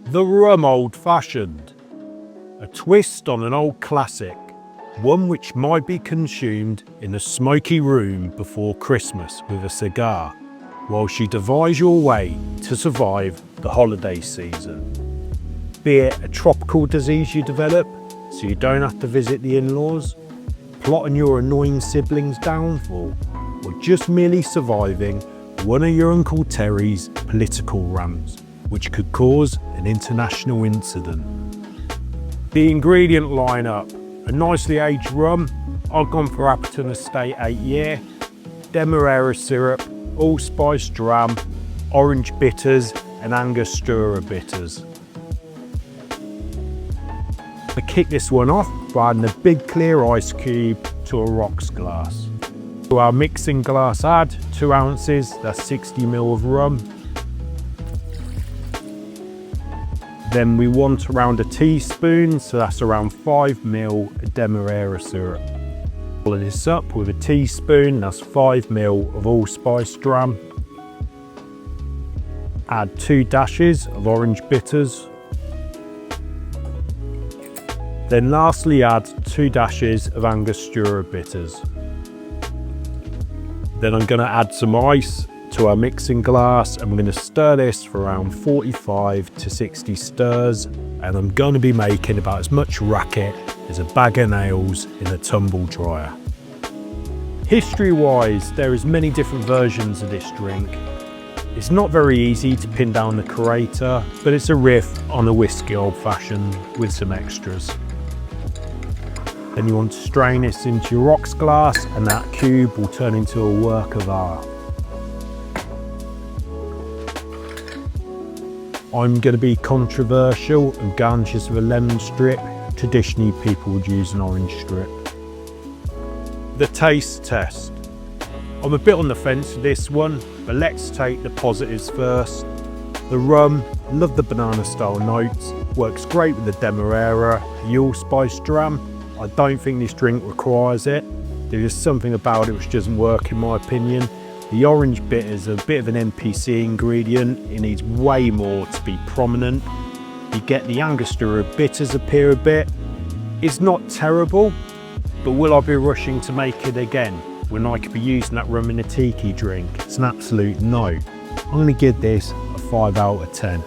The Rum Old Fashioned. A twist on an old classic, one which might be consumed in a smoky room before Christmas with a cigar, whilst you devise your way to survive the holiday season. Be it a tropical disease you develop so you don't have to visit the in-laws, plotting your annoying siblings' downfall, or just merely surviving one of your Uncle Terry's political rants, which could cause an international incident. The ingredient lineup: a nicely aged rum, I've gone for Appleton Estate 8 year, Demerara syrup, allspice dram, orange bitters and Angostura bitters. I kick this one off by adding a big clear ice cube to a rocks glass. To our mixing glass add 2 ounces, that's 60 ml of rum. Then we want around a teaspoon, so that's around 5 ml of Demerara syrup. Follow this up with a teaspoon, that's 5 ml of allspice dram. Add 2 dashes of orange bitters. Then lastly add 2 dashes of Angostura bitters. Then I'm going to add some ice to our mixing glass, and we're going to stir this for around 45 to 60 stirs, and I'm going to be making about as much racket as a bag of nails in a tumble dryer. History wise, there is many different versions of this drink. It's not very easy to pin down the creator, but it's a riff on a whiskey old fashioned with some extras. Then you want to strain this into your rocks glass, and that cube will turn into a work of art. I'm going to be controversial and garnish with a lemon strip. Traditionally people would use an orange strip. The taste test. I'm a bit on the fence with this one, but let's take the positives first. The rum, love the banana style notes, works great with the Demerara, the allspice dram. I don't think this drink requires it. There is something about it which doesn't work in my opinion. The orange bitter is a bit of an NPC ingredient. It needs way more to be prominent. You get the Angostura bitters appear a bit. It's not terrible, but will I be rushing to make it again when I could be using that rum in a tiki drink? It's an absolute no. I'm going to give this a 5 out of 10.